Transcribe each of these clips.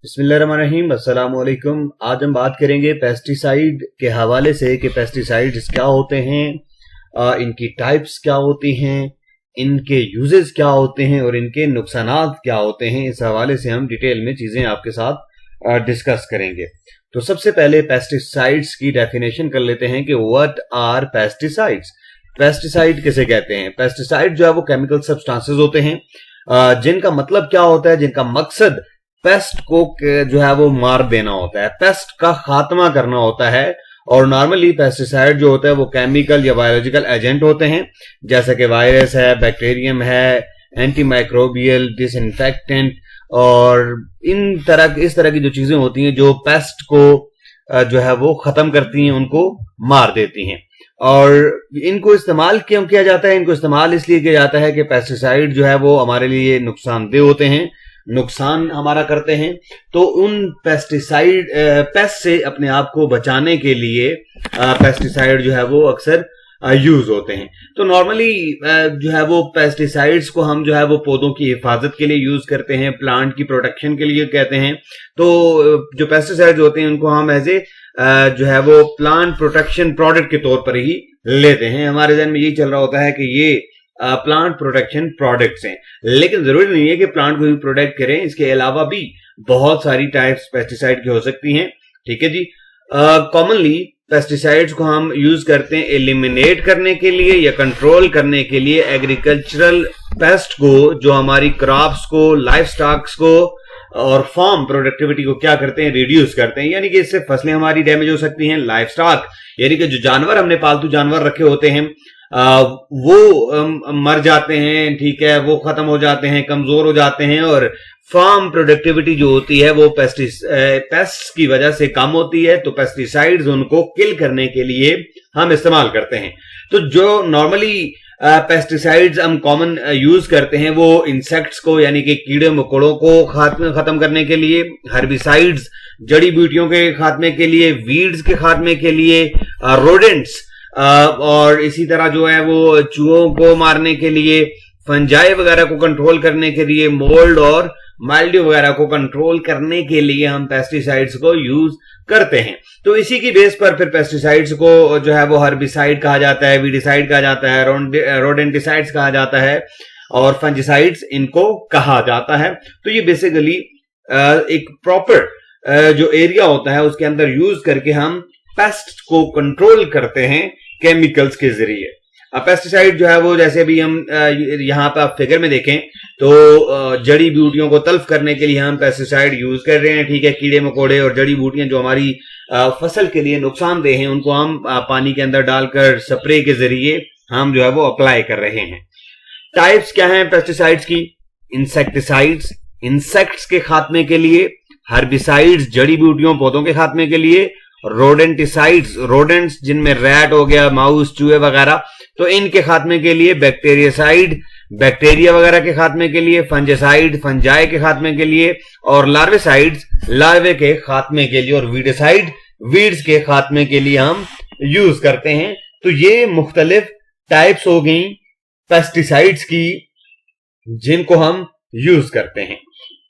बिस्मिल्लाहिर्रहमानिर्रहीम, अस्सलाम वालेकुम। आज हम बात करेंगे पेस्टिसाइड के हवाले से कि पेस्टिसाइड्स क्या होते हैं, इनकी टाइप्स क्या होती हैं, इनके यूजेस क्या होते हैं और इनके नुकसानात क्या होते हैं। इस हवाले से हम डिटेल में चीजें आपके साथ डिस्कस करेंगे। तो सबसे पहले पेस्टिसाइड्स की डेफिनेशन कर लेते हैं कि व्हाट आर पेस्टिसाइड्स। पेस्टिसाइड किसे कहते हैं? पेस्टिसाइड जो है वो केमिकल सब्सटेंसेस होते हैं जिनका मतलब क्या होता है, जिनका मकसद पेस्ट को जो है वो मार देना होता है, पेस्ट का खात्मा करना होता है। और नॉर्मली पेस्टिसाइड जो होता है वो केमिकल या बायोलॉजिकल एजेंट होते हैं, जैसे कि वायरस है, बैक्टीरियम है, एंटीमाइक्रोबियल, डिसइंफेक्टेंट और इस तरह की जो चीजें होती हैं जो पेस्ट को जो है वो खत्म करती हैं, उनको मार देती हैं। और इनको इस्तेमाल क्यों किया जाता है? इनको इस्तेमाल इसलिए किया जाता है कि पेस्टिसाइड जो है वो हमारे लिए नुकसानदेह होते हैं, नुकसान हमारा करते हैं। तो उन पेस्ट से अपने आप को बचाने के लिए पेस्टिसाइड जो है वो अक्सर यूज होते हैं। तो नॉर्मली जो है वो पेस्टिसाइड्स को हम जो है वो पौधों की हिफाजत के लिए यूज करते हैं, प्लांट की प्रोटेक्शन के लिए कहते हैं। तो जो पेस्टिसाइड्स होते हैं उनको हम एज ए जो है वो प्लांट प्रोटेक्शन प्रोडक्ट के तौर पर ही लेते हैं। हमारे ज़हन में यही चल रहा होता है कि ये प्लांट प्रोटेक्शन प्रोडक्ट्स हैं, लेकिन जरूरी नहीं है कि प्लांट को भी प्रोटेक्ट करें। इसके अलावा भी बहुत सारी टाइप्स पेस्टिसाइड की हो सकती हैं। ठीक है जी। कॉमनली पेस्टिसाइड्स को हम यूज करते हैं एलिमिनेट करने के लिए या कंट्रोल करने के लिए एग्रीकल्चरल पेस्ट को, जो हमारी क्रॉप्स को, लाइफ स्टॉक्स को और फार्म प्रोडक्टिविटी को क्या करते हैं, रिड्यूस करते हैं। यानी कि इससे फसलें हमारी डैमेज हो सकती हैं। लाइफ स्टॉक यानी कि जो जानवर हमने पालतू जानवर रखे होते हैं वो मर जाते हैं, ठीक है, वो खत्म हो जाते हैं, कमजोर हो जाते हैं। और फार्म प्रोडक्टिविटी जो होती है वो पेस्ट की वजह से कम होती है। तो पेस्टिसाइड्स उनको किल करने के लिए हम इस्तेमाल करते हैं। तो जो नॉर्मली पेस्टिसाइड्स हम कॉमन यूज करते हैं वो इंसेक्ट्स को यानी कि कीड़े मकोड़ों को खत्म करने के लिए, हर्बिसाइड्स जड़ी बूटियों के खात्मे के लिए, वीड्स के खात्मे के लिए, रोडेंट्स और इसी तरह जो है वो चूहों को मारने के लिए, फंजाई वगैरह को कंट्रोल करने के लिए, मोल्ड और माइल्ड्यू वगैरह को कंट्रोल करने के लिए हम पेस्टिसाइड्स को यूज करते हैं। तो इसी की बेस पर फिर पेस्टिसाइड्स को जो है वो हर्बिसाइड कहा जाता है, वीडिसाइड कहा जाता है, रोडेंटिसाइड्स कहा जाता है और फंजिसाइड्स इनको कहा जाता है। तो ये बेसिकली एक प्रॉपर जो एरिया होता है उसके अंदर यूज करके हम पेस्ट को कंट्रोल करते हैं केमिकल्स के जरिए। अब पेस्टिसाइड जो है वो जैसे भी हम यहाँ पे आप फिगर में देखें तो जड़ी बूटियों को तल्फ करने के लिए हम पेस्टिसाइड यूज कर रहे हैं। ठीक है, कीड़े मकोड़े और जड़ी बूटियां जो हमारी फसल के लिए नुकसानदेह हैं उनको हम पानी के अंदर डालकर स्प्रे के जरिए हम जो है वो अप्लाई कर रहे हैं। टाइप्स क्या हैं पेस्टिसाइड्स की? इंसेक्टिसाइड्स इंसेक्ट्स के खात्मे के लिए, हर्बिसाइड्स जड़ी बूटियों पौधों के खात्मे के लिए, रोडेंटिसाइड्स रोडेंट्स जिनमें रैट हो गया, माउस, चूहे वगैरह, तो इनके खात्मे के लिए, बैक्टीरियासाइड बैक्टीरिया वगैरह के खात्मे के लिए, फंजासाइड फंजाई के खात्मे के लिए और लार्वेसाइड्स लार्वे के खात्मे के लिए और वीडिसाइड वीड्स के खात्मे के लिए हम यूज करते हैं। तो ये मुख्तलिफ टाइप्स हो गई पेस्टिसाइड्स की जिनको हम यूज करते हैं।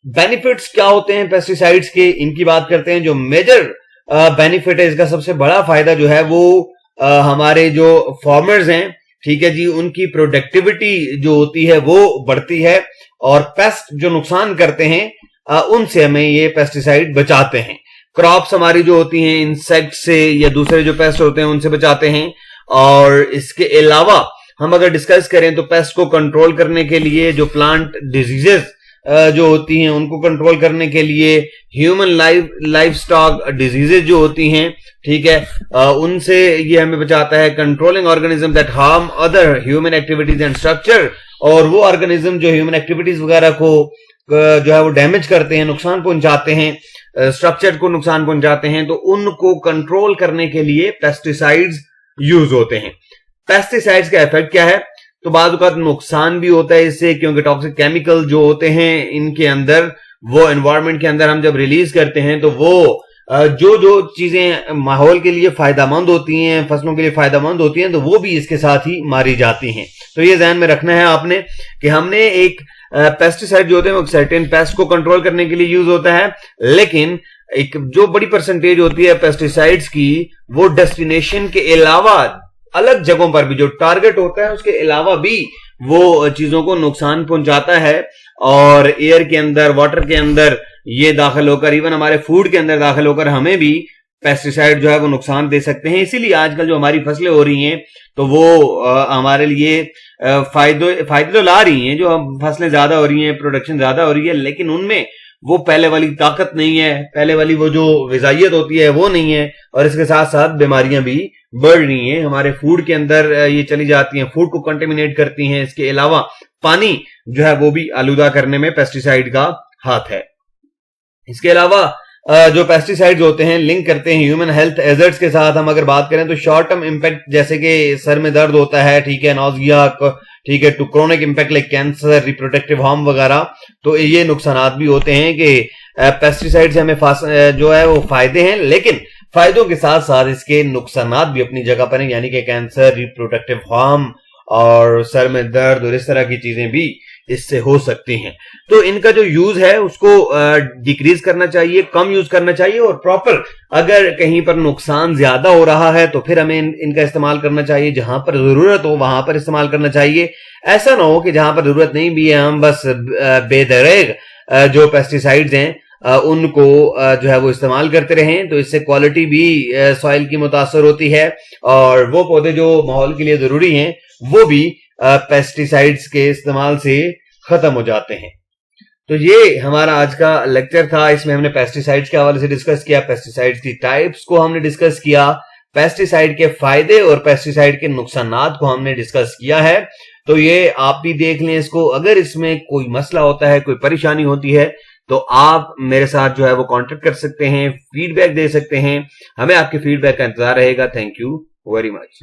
बेनिफिट्स क्या होते हैं पेस्टिसाइड्स के, इनकी बात करते हैं। जो मेजर बेनिफिट है, इसका सबसे बड़ा फायदा जो है वो हमारे जो फार्मर्स हैं, ठीक है जी, उनकी प्रोडक्टिविटी जो होती है वो बढ़ती है और पेस्ट जो नुकसान करते हैं उनसे हमें ये पेस्टिसाइड बचाते हैं। क्रॉप्स हमारी जो होती हैं इंसेक्ट से या दूसरे जो पेस्ट होते हैं उनसे बचाते हैं। और इसके अलावा हम अगर डिस्कस करें तो पेस्ट को कंट्रोल करने के लिए, जो प्लांट डिजीजेस जो होती हैं उनको कंट्रोल करने के लिए, ह्यूमन लाइफ स्टॉक डिजीजेज जो होती हैं, ठीक है, उनसे ये हमें बचाता है। Controlling organism that harm other human activities and structure, और वो ऑर्गेनिज्म जो ह्यूमन एक्टिविटीज वगैरह को जो है वो डैमेज करते हैं, नुकसान पहुंचाते हैं, स्ट्रक्चर को नुकसान पहुंचाते हैं, तो उनको कंट्रोल करने के लिए पेस्टिसाइड्स यूज होते हैं। पेस्टिसाइड्स का इफेक्ट क्या है? तो बाद का नुकसान भी होता है इससे, क्योंकि टॉक्सिक केमिकल जो होते हैं इनके अंदर, वो एनवायरनमेंट के अंदर हम जब रिलीज करते हैं तो वो जो चीजें माहौल के लिए फायदेमंद होती हैं, फसलों के लिए फायदेमंद होती हैं, तो वो भी इसके साथ ही मारी जाती हैं। तो ये ध्यान में रखना है आपने कि हमने एक पेस्टिसाइड जो होते हैं वो सर्टेन पेस्ट को कंट्रोल करने के लिए यूज होता है, लेकिन एक जो बड़ी परसेंटेज होती है पेस्टिसाइड्स की वो डेस्टिनेशन के अलावा अलग जगहों पर भी जो टारगेट होता है उसके अलावा भी वो चीजों को नुकसान पहुंचाता है और एयर के अंदर, वाटर के अंदर ये दाखिल होकर, इवन हमारे फूड के अंदर दाखिल होकर हमें भी पेस्टिसाइड जो है वो नुकसान दे सकते हैं। इसीलिए आजकल जो हमारी फसलें हो रही हैं तो वो हमारे लिए फायदे तो ला रही हैं, जो फसलें ज्यादा हो रही हैं, प्रोडक्शन ज्यादा हो रही है, लेकिन उनमें वो पहले वाली ताकत नहीं है, पहले वाली वो जो ग़िज़ाइयत होती है वो नहीं है, और इसके साथ साथ बीमारियां भी बढ़ रही हैं, हमारे फूड के अंदर ये चली जाती हैं, फूड को कंटेमिनेट करती हैं। इसके अलावा पानी जो है वो भी आलूदा करने में पेस्टिसाइड का हाथ है। इसके अलावा जो पेस्टिसाइड्स होते हैं लिंक करते हैं ह्यूमन हेल्थ एजर्ट्स के साथ। हम अगर बात करें तो शॉर्ट टर्म इंपैक्ट, जैसे कि सर में दर्द होता है, ठीक है, नौजिया, ठीक है, to chronic impact like cancer, reproductive harm वगैरह, तो ये नुकसानात भी होते हैं कि पेस्टिसाइड से हमें जो है वो फायदे हैं, लेकिन फायदों के साथ साथ इसके नुकसानात भी अपनी जगह पर हैं, यानी कि कैंसर, रिप्रोडक्टिव हार्म और सर में दर्द और इस तरह की चीजें भी इससे हो सकती हैं। तो इनका जो यूज है उसको डिक्रीज करना चाहिए, कम यूज करना चाहिए, और प्रॉपर अगर कहीं पर नुकसान ज्यादा हो रहा है तो फिर हमें इनका इस्तेमाल करना चाहिए, जहां पर जरूरत हो वहां पर इस्तेमाल करना चाहिए। ऐसा ना हो कि जहां पर जरूरत नहीं भी है हम बस बेदरेग जो पेस्टिसाइड्स हैं उनको जो है वो इस्तेमाल करते रहें, तो इससे क्वालिटी भी सॉइल की मुतासर होती है और वो पौधे जो माहौल के लिए जरूरी हैं वो भी पेस्टिसाइड्स के इस्तेमाल से खत्म हो जाते हैं। तो ये हमारा आज का लेक्चर था, इसमें हमने पेस्टिसाइड्स के हवाले से डिस्कस किया, पेस्टिसाइड्स की टाइप्स को हमने डिस्कस किया, पेस्टिसाइड के फायदे और पेस्टिसाइड के नुकसानात को हमने डिस्कस किया है। तो ये आप भी देख लें इसको, अगर इसमें कोई मसला होता है, कोई परेशानी होती है तो आप मेरे साथ जो है वो कांटेक्ट कर सकते हैं, फीडबैक दे सकते हैं, हमें आपके फीडबैक का इंतजार रहेगा। Thank you very much.